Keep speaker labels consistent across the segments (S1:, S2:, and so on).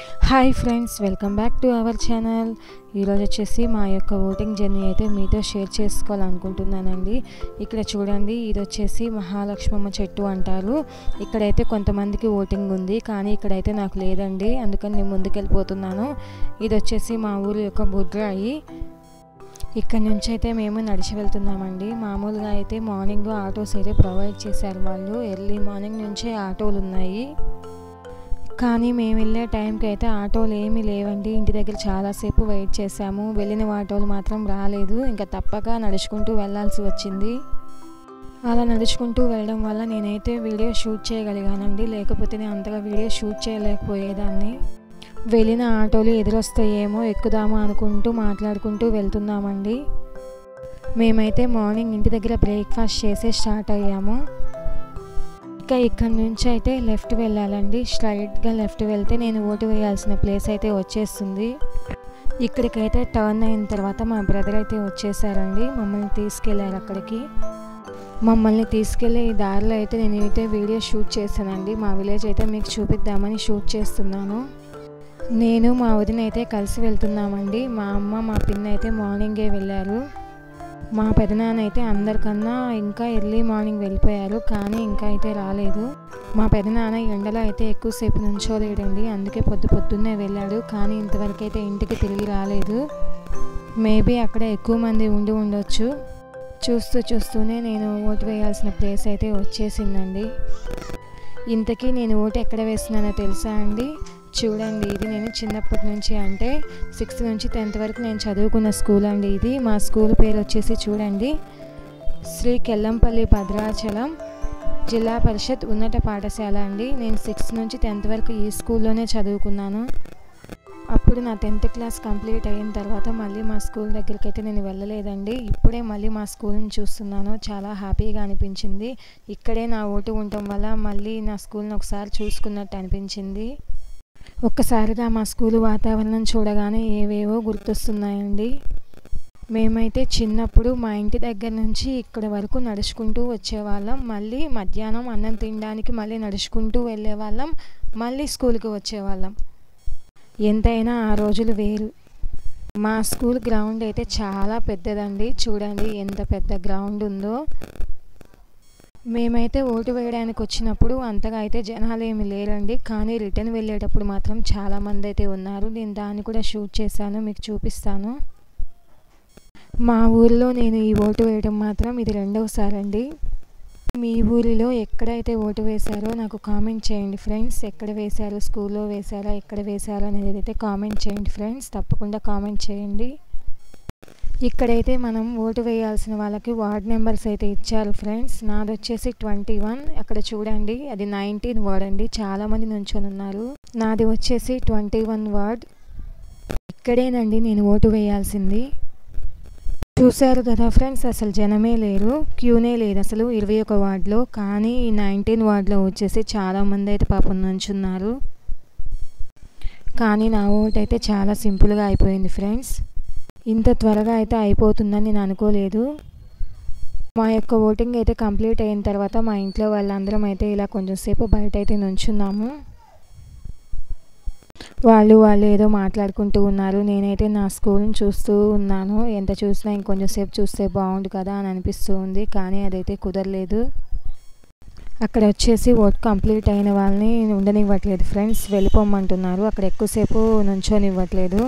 S1: Hi friends, welcome back to our channel. ఈరోజు వచ్చేసి మా యొక్క ఓటింగ్ జర్నీ అయితే మీతో షేర్ చేసుకోవాలనుకుంటున్నానండి. ఇక్కడ చూడండి, ఇది వచ్చేసి మహాలక్ష్మమ్మ చెట్టు అంటారు. ఇక్కడైతే కొంతమందికి ఓటింగ్ ఉంది, కానీ ఇక్కడైతే నాకు లేదండి, అందుకని నేను ముందుకెళ్ళిపోతున్నాను. ఇది వచ్చేసి మా ఊరి యొక్క బుడ్రాయి. ఇక్కడ నుంచి అయితే మేము నడిచి వెళ్తున్నామండి. మామూలుగా అయితే మార్నింగ్ ఆటోస్ అయితే ప్రొవైడ్ చేశారు వాళ్ళు. ఎర్లీ మార్నింగ్ నుంచే ఆటోలు ఉన్నాయి, కానీ మేము వెళ్ళే టైంకి అయితే ఆటోలు ఏమీ లేవండి. ఇంటి దగ్గర చాలాసేపు వెయిట్ చేసాము. వెళ్ళిన ఆటోలు మాత్రం రాలేదు. ఇంకా తప్పక నడుచుకుంటూ వెళ్ళాల్సి వచ్చింది. అలా నడుచుకుంటూ వెళ్ళడం వల్ల నేనైతే వీడియో షూట్ చేయగలిగానండి, లేకపోతే నేను అంతగా వీడియో షూట్ చేయలేకపోయేదాన్ని. వెళ్ళిన ఆటోలు ఎదురొస్తాయేమో, ఎక్కుదామా అనుకుంటూ మాట్లాడుకుంటూ వెళ్తున్నామండి. మేమైతే మార్నింగ్ ఇంటి దగ్గర బ్రేక్ఫాస్ట్ చేసే స్టార్ట్ అయ్యాము. ఇక్కడ నుంచి అయితే లెఫ్ట్ వెళ్ళాలండి. స్ట్రైట్గా లెఫ్ట్ వెళ్తే నేను ఓటు వేయాల్సిన ప్లేస్ అయితే వచ్చేస్తుంది. ఇక్కడికైతే టర్న్ అయిన తర్వాత మా బ్రదర్ అయితే వచ్చేసారండి. మమ్మల్ని తీసుకెళ్లారు అక్కడికి. మమ్మల్ని తీసుకెళ్ళి ఈ దారిలో అయితే నేనైతే వీడియో షూట్ చేశానండి. మా విలేజ్ అయితే మీకు చూపిద్దామని షూట్ చేస్తున్నాను. నేను మా వదిన అయితే కలిసి వెళ్తున్నామండి. మా అమ్మ మా పిన్ని అయితే మార్నింగే వెళ్ళారు. మా పెదనాన్న అయితే అందరికన్నా ఇంకా ఎర్లీ మార్నింగ్ వెళ్ళిపోయారు, కానీ ఇంకా అయితే రాలేదు. మా పెదనాన్న ఎండలో అయితే ఎక్కువసేపు నుంచోలేడండి, అందుకే పొద్దున్నే వెళ్ళాడు, కానీ ఇంతవరకు అయితే ఇంటికి తిరిగి రాలేదు. మేబీ అక్కడ ఎక్కువ మంది ఉండి ఉండొచ్చు. చూస్తూనే నేను ఓటు వేయాల్సిన ప్లేస్ అయితే వచ్చేసిందండి. ఇంతకీ నేను ఓటు ఎక్కడ వేస్తున్నానో తెలుసా అండి? చూడండి, ఇది నేను చిన్నప్పటి నుంచి, అంటే 6th నుంచి 10th వరకు నేను చదువుకున్న స్కూల్ అండి. ఇది మా స్కూల్ పేరు వచ్చేసి చూడండి, శ్రీ కెల్లంపల్లి భద్రాచలం జిల్లా పరిషత్ ఉన్నత పాఠశాల అండి. నేను 6th నుంచి 10th వరకు ఈ స్కూల్లోనే చదువుకున్నాను. అప్పుడు నా 10th క్లాస్ కంప్లీట్ అయిన తర్వాత మళ్ళీ మా స్కూల్ దగ్గరికి అయితే నేను వెళ్ళలేదండి. ఇప్పుడే మళ్ళీ మా స్కూల్ని చూస్తున్నాను. చాలా హ్యాపీగా అనిపించింది. ఇక్కడే నా ఓటు ఉండటం వల్ల మళ్ళీ నా స్కూల్ని ఒకసారి చూసుకున్నట్టు అనిపించింది. ఒక్కసారిగా మా స్కూలు వాతావరణం చూడగానే ఏవేవో గుర్తొస్తున్నాయండి. మేమైతే చిన్నప్పుడు మా ఇంటి దగ్గర నుంచి ఇక్కడ వరకు నడుచుకుంటూ వచ్చేవాళ్ళం. మళ్ళీ మధ్యాహ్నం అన్నం తినడానికి మళ్ళీ నడుచుకుంటూ వెళ్ళేవాళ్ళం. మళ్ళీ స్కూల్కి వచ్చేవాళ్ళం. ఎంతైనా ఆ రోజులు వేరు. మా స్కూల్ గ్రౌండ్ అయితే చాలా పెద్దదండి. చూడండి ఎంత పెద్ద గ్రౌండ్ ఉందో. మేమైతే ఓటు వేయడానికి వచ్చినప్పుడు అంతగా అయితే జనాలు ఏమి లేరండి, కానీ రిటర్న్ వెళ్ళేటప్పుడు మాత్రం చాలామంది అయితే ఉన్నారు. నేను దాన్ని కూడా షూట్ చేశాను, మీకు చూపిస్తాను. మా ఊరిలో నేను ఈ ఓటు వేయడం మాత్రం ఇది 2వసారి అండి. మీ ఊరిలో ఎక్కడైతే ఓటు వేశారో నాకు కామెంట్ చేయండి ఫ్రెండ్స్. ఎక్కడ వేశారు, స్కూల్లో వేశారా, ఎక్కడ వేశారా అనేది అయితే కామెంట్ చేయండి ఫ్రెండ్స్. తప్పకుండా కామెంట్ చేయండి. ఇక్కడైతే మనం ఓటు వేయాల్సిన వాళ్ళకి వార్డ్ నెంబర్స్ అయితే ఇచ్చారు ఫ్రెండ్స్. నాది వచ్చేసి 21. అక్కడ చూడండి, అది 19 వార్డ్ అండి. చాలామంది నుంచొని ఉన్నారు. నాది వచ్చేసి 21 వార్డ్. ఇక్కడేనండి నేను ఓటు వేయాల్సింది. చూశారు కదా ఫ్రెండ్స్, అసలు జనమే లేరు, క్యూనే లేదు అసలు 21 వార్డులో. కానీ ఈ 19 వార్డులో వచ్చేసి చాలామంది అయితే పాపం నుంచున్నారు. కానీ నా ఓటు అయితే చాలా సింపుల్గా అయిపోయింది ఫ్రెండ్స్. ఇంత త్వరగా అయితే అయిపోతుందని నేను అనుకోలేదు. మా యొక్క ఓటింగ్ అయితే కంప్లీట్ అయిన తర్వాత మా ఇంట్లో వాళ్ళందరం అయితే ఇలా కొంచెం సేపు బయట అయితే నుంచున్నాము. వాళ్ళు ఏదో మాట్లాడుకుంటూ ఉన్నారు. నేనైతే నా స్కూల్ని చూస్తూ ఉన్నాను. ఎంత చూసినా ఇంకొంచెం సేపు చూస్తే బాగుండు కదా అని అనిపిస్తూ ఉంది, కానీ అదైతే కుదరలేదు. అక్కడ వచ్చేసి ఓట్ కంప్లీట్ అయిన వాళ్ళని ఉండనివ్వట్లేదు ఫ్రెండ్స్, వెళ్ళిపోమంటున్నారు. అక్కడ ఎక్కువసేపు నుంచోనివ్వట్లేదు.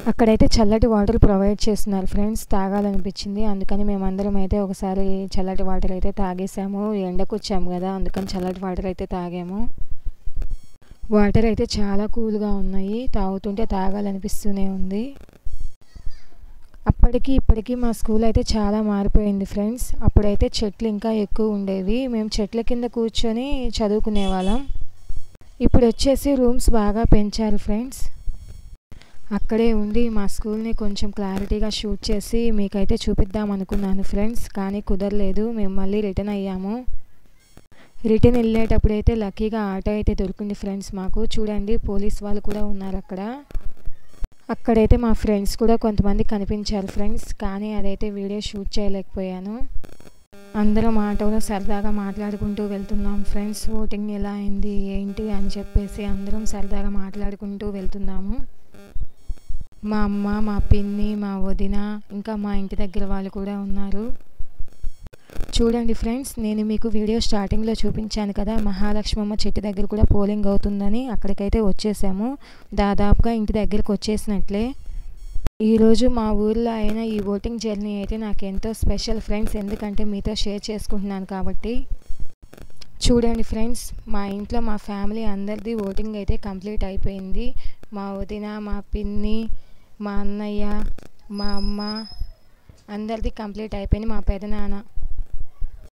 S1: అక్కడైతే చల్లటి వాటర్ ప్రొవైడ్ చేస్తున్నారు ఫ్రెండ్స్. తాగాలనిపించింది, అందుకని మేమందరం అయితే ఒకసారి చల్లటి వాటర్ అయితే తాగేసాము. ఎండకు వచ్చాము కదా, అందుకని చల్లటి వాటర్ అయితే తాగాము. వాటర్ అయితే చాలా కూల్గా ఉన్నాయి, తాగుతుంటే తాగాలనిపిస్తూనే ఉంది. అప్పటికి ఇప్పటికీ మా స్కూల్ అయితే చాలా మారిపోయింది ఫ్రెండ్స్. అప్పుడైతే చెట్లు ఇంకా ఎక్కువ ఉండేవి. మేము చెట్ల కింద కూర్చొని చదువుకునే వాళ్ళం. ఇప్పుడు వచ్చేసి రూమ్స్ బాగా పెంచారు ఫ్రెండ్స్. అక్కడే ఉండి మా స్కూల్ని కొంచెం క్లారిటీగా షూట్ చేసి మీకైతే చూపిద్దాం అనుకున్నాను ఫ్రెండ్స్, కానీ కుదరలేదు. మేము మళ్ళీ రిటర్న్ అయ్యాము. రిటర్న్ వెళ్ళేటప్పుడు అయితే లక్కీగా ఆటో అయితే దొరికింది ఫ్రెండ్స్ మాకు. చూడండి, పోలీస్ వాళ్ళు కూడా ఉన్నారు అక్కడ. అక్కడైతే మా ఫ్రెండ్స్ కూడా కొంతమంది కనిపించారు ఫ్రెండ్స్, కానీ అదైతే వీడియో షూట్ చేయలేకపోయాను. అందరం ఆటోలో సరదాగా మాట్లాడుకుంటూ వెళ్తున్నాం ఫ్రెండ్స్. ఓటింగ్ ఎలా అయింది ఏంటి అని చెప్పేసి అందరం సరదాగా మాట్లాడుకుంటూ వెళ్తున్నాము. మా అమ్మ, మా పిన్ని, మా వదిన, ఇంకా మా ఇంటి దగ్గర వాళ్ళు కూడా ఉన్నారు. చూడండి ఫ్రెండ్స్, నేను మీకు వీడియో స్టార్టింగ్లో చూపించాను కదా, మహాలక్ష్మమ్మ చెట్టు దగ్గర కూడా పోలింగ్ అవుతుందని. అక్కడికైతే వచ్చేసాము. దాదాపుగా ఇంటి దగ్గరికి వచ్చేసినట్లే. ఈరోజు మా ఊర్లో అయిన ఈ ఓటింగ్ జర్నీ అయితే నాకు ఎంతో స్పెషల్ ఫ్రెండ్స్, ఎందుకంటే మీతో షేర్ చేసుకుంటున్నాను కాబట్టి. చూడండి ఫ్రెండ్స్, మా ఇంట్లో మా ఫ్యామిలీ అందరిది ఓటింగ్ అయితే కంప్లీట్ అయిపోయింది. మా వదిన, మా పిన్ని, మా అన్నయ్య, మా అమ్మ అందరిది కంప్లీట్ అయిపోయింది. మా పెదనాన్న